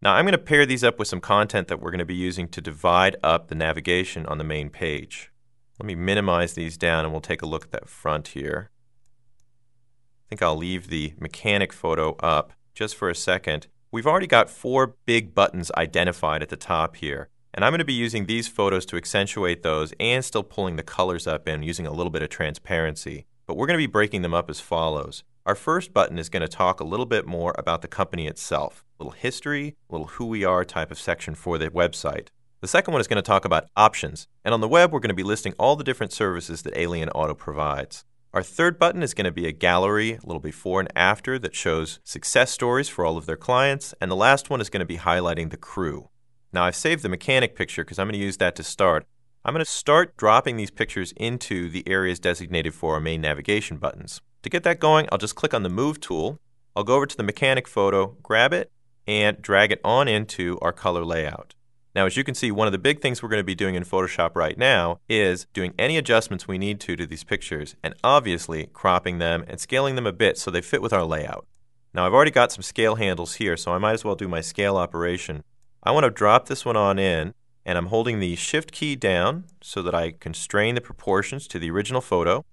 Now I'm going to pair these up with some content that we're going to be using to divide up the navigation on the main page. Let me minimize these down and we'll take a look at that front here. I think I'll leave the mechanic photo up just for a second. We've already got 4 big buttons identified at the top here, and I'm going to be using these photos to accentuate those and still pulling the colors up and using a little bit of transparency. But we're going to be breaking them up as follows. Our first button is going to talk a little bit more about the company itself, a little history, a little who we are type of section for the website. The second one is going to talk about options, and on the web we're going to be listing all the different services that Alien Auto provides. Our third button is going to be a gallery, a little before and after, that shows success stories for all of their clients, and the last one is going to be highlighting the crew. Now I've saved the mechanic picture because I'm going to use that to start. I'm going to start dropping these pictures into the areas designated for our main navigation buttons. To get that going, I'll just click on the Move tool. I'll go over to the mechanic photo, grab it, and drag it on into our color layout. Now, as you can see, one of the big things we're going to be doing in Photoshop right now is doing any adjustments we need to these pictures, and obviously cropping them and scaling them a bit so they fit with our layout. Now, I've already got some scale handles here, so I might as well do my scale operation. I want to drop this one on in, and I'm holding the Shift key down so that I constrain the proportions to the original photo,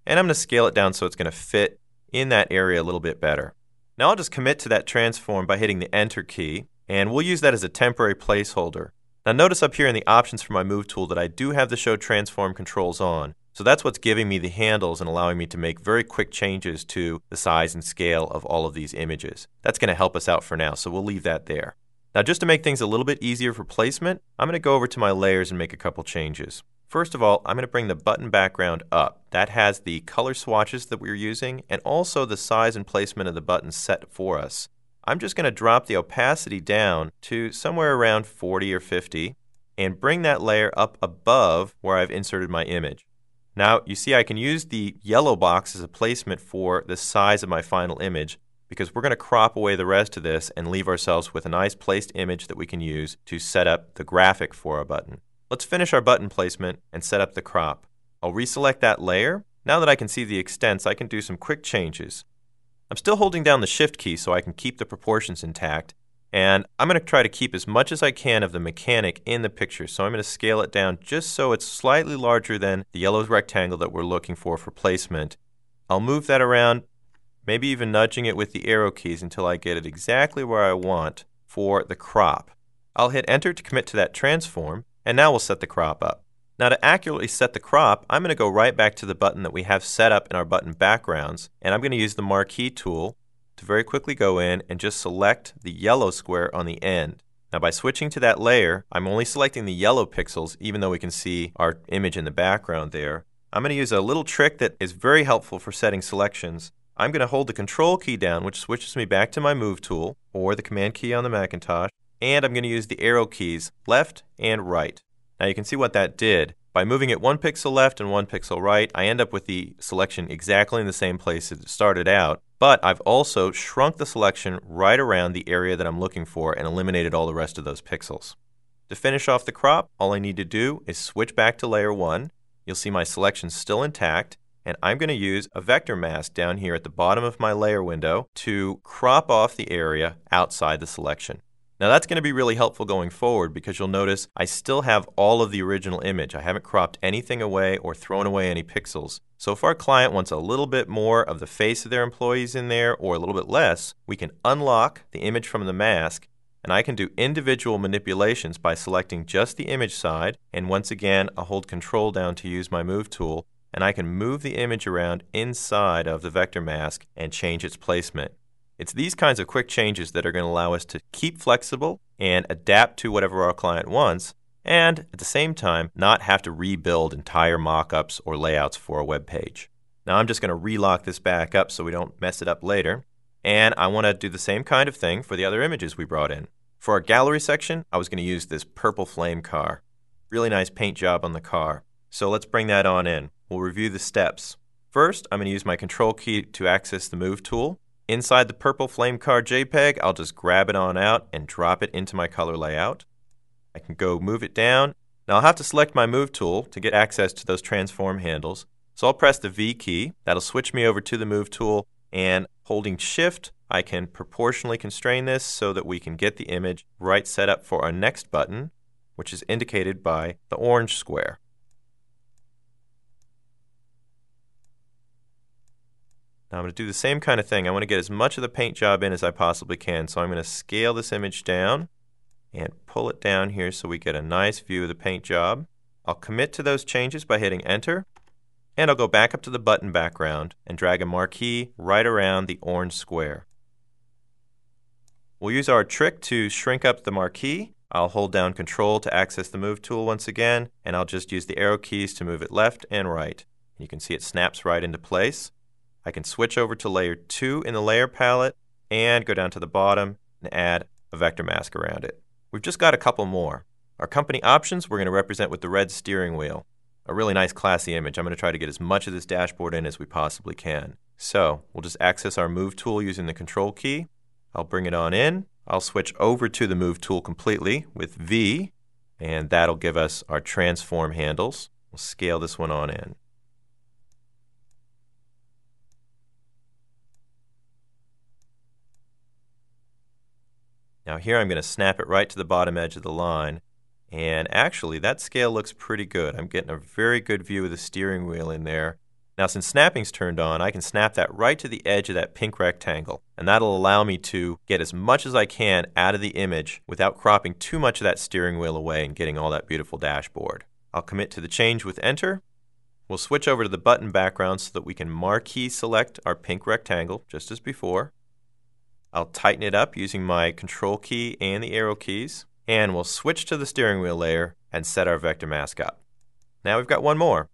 and I'm going to scale it down so it's going to fit in that area a little bit better. Now I'll just commit to that transform by hitting the Enter key, and we'll use that as a temporary placeholder. Now notice up here in the options for my Move tool that I do have the Show Transform controls on. So that's what's giving me the handles and allowing me to make very quick changes to the size and scale of all of these images. That's going to help us out for now, so we'll leave that there. Now just to make things a little bit easier for placement, I'm going to go over to my layers and make a couple changes. First of all, I'm going to bring the button background up. That has the color swatches that we're using and also the size and placement of the buttons set for us. I'm just going to drop the opacity down to somewhere around 40 or 50 and bring that layer up above where I've inserted my image. Now you see I can use the yellow box as a placement for the size of my final image because we're going to crop away the rest of this and leave ourselves with a nice placed image that we can use to set up the graphic for our button. Let's finish our button placement and set up the crop. I'll reselect that layer. Now that I can see the extents, I can do some quick changes. I'm still holding down the Shift key so I can keep the proportions intact, and I'm going to try to keep as much as I can of the mechanic in the picture, so I'm going to scale it down just so it's slightly larger than the yellow rectangle that we're looking for placement. I'll move that around, maybe even nudging it with the arrow keys until I get it exactly where I want for the crop. I'll hit Enter to commit to that transform, and now we'll set the crop up. Now to accurately set the crop, I'm going to go right back to the button that we have set up in our button backgrounds, and I'm going to use the Marquee tool to very quickly go in and just select the yellow square on the end. Now by switching to that layer, I'm only selecting the yellow pixels even though we can see our image in the background there. I'm going to use a little trick that is very helpful for setting selections. I'm going to hold the Control key down, which switches me back to my Move tool, or the Command key on the Macintosh, and I'm going to use the arrow keys left and right. Now you can see what that did. By moving it 1 pixel left and 1 pixel right, I end up with the selection exactly in the same place as it started out, but I've also shrunk the selection right around the area that I'm looking for and eliminated all the rest of those pixels. To finish off the crop, all I need to do is switch back to layer 1. You'll see my selection still intact, and I'm going to use a vector mask down here at the bottom of my layer window to crop off the area outside the selection. Now that's going to be really helpful going forward because you'll notice I still have all of the original image. I haven't cropped anything away or thrown away any pixels. So if our client wants a little bit more of the face of their employees in there or a little bit less, we can unlock the image from the mask, and I can do individual manipulations by selecting just the image side, and once again I'll hold Control down to use my Move tool, and I can move the image around inside of the vector mask and change its placement. It's these kinds of quick changes that are going to allow us to keep flexible and adapt to whatever our client wants, and at the same time not have to rebuild entire mock-ups or layouts for a web page. Now I'm just going to relock this back up so we don't mess it up later, and I want to do the same kind of thing for the other images we brought in. For our gallery section, I was going to use this purple flame car. Really nice paint job on the car. So let's bring that on in. We'll review the steps. First, I'm going to use my Control key to access the Move tool. Inside the purple flame car JPEG, I'll just grab it on out and drop it into my color layout. I can go move it down. Now I'll have to select my Move tool to get access to those transform handles. So I'll press the V key. That'll switch me over to the Move tool, And holding Shift, I can proportionally constrain this so that we can get the image right set up for our next button, which is indicated by the orange square. Now I'm going to do the same kind of thing. I want to get as much of the paint job in as I possibly can, so I'm going to scale this image down and pull it down here so we get a nice view of the paint job. I'll commit to those changes by hitting Enter, and I'll go back up to the button background and drag a marquee right around the orange square. We'll use our trick to shrink up the marquee. I'll hold down Control to access the Move tool once again, and I'll just use the arrow keys to move it left and right. You can see it snaps right into place. I can switch over to Layer 2 in the Layer palette and go down to the bottom and add a vector mask around it. We've just got a couple more. Our company options we're going to represent with the red steering wheel. A really nice classy image. I'm going to try to get as much of this dashboard in as we possibly can. So we'll just access our Move tool using the Control key. I'll bring it on in. I'll switch over to the Move tool completely with V, and that'll give us our transform handles. We'll scale this one on in. Now here I'm going to snap it right to the bottom edge of the line, and actually that scale looks pretty good. I'm getting a very good view of the steering wheel in there. Now since snapping's turned on, I can snap that right to the edge of that pink rectangle, and that'll allow me to get as much as I can out of the image without cropping too much of that steering wheel away and getting all that beautiful dashboard. I'll commit to the change with Enter. We'll switch over to the button background so that we can marquee select our pink rectangle just as before. I'll tighten it up using my Control key and the arrow keys, and we'll switch to the steering wheel layer and set our vector mask up. Now we've got one more.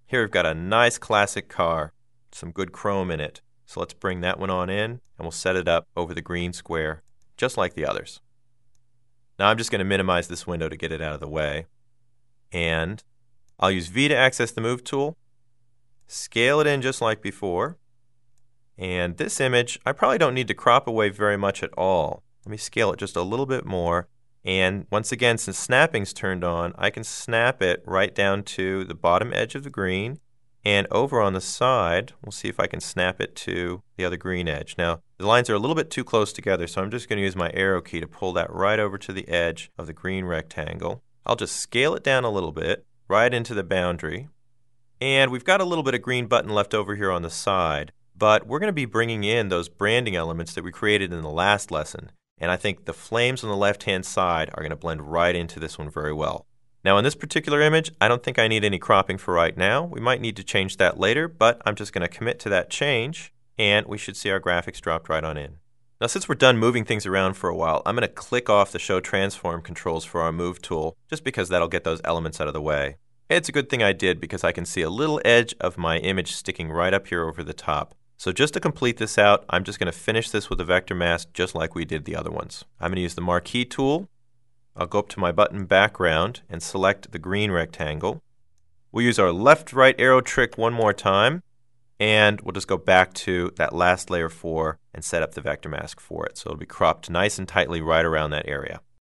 Here we've got a nice classic car, some good chrome in it. So let's bring that one on in, and we'll set it up over the green square, just like the others. Now I'm just going to minimize this window to get it out of the way. And I'll use V to access the Move tool, scale it in just like before. And this image, I probably don't need to crop away very much at all. Let me scale it just a little bit more. And once again, since snapping's turned on, I can snap it right down to the bottom edge of the green. And over on the side, we'll see if I can snap it to the other green edge. Now, the lines are a little bit too close together, so I'm just going to use my arrow key to pull that right over to the edge of the green rectangle. I'll just scale it down a little bit, right into the boundary. And we've got a little bit of green button left over here on the side. But we're going to be bringing in those branding elements that we created in the last lesson. And I think the flames on the left-hand side are going to blend right into this one very well. Now in this particular image, I don't think I need any cropping for right now. We might need to change that later, but I'm just going to commit to that change, and we should see our graphics dropped right on in. Now since we're done moving things around for a while, I'm going to click off the Show Transform controls for our Move tool, just because that'll get those elements out of the way. It's a good thing I did because I can see a little edge of my image sticking right up here over the top. So just to complete this out, I'm just going to finish this with a vector mask just like we did the other ones. I'm going to use the Marquee tool. I'll go up to my button background and select the green rectangle. We'll use our left-right arrow trick one more time, and we'll just go back to that last layer 4 and set up the vector mask for it. So it'll be cropped nice and tightly right around that area.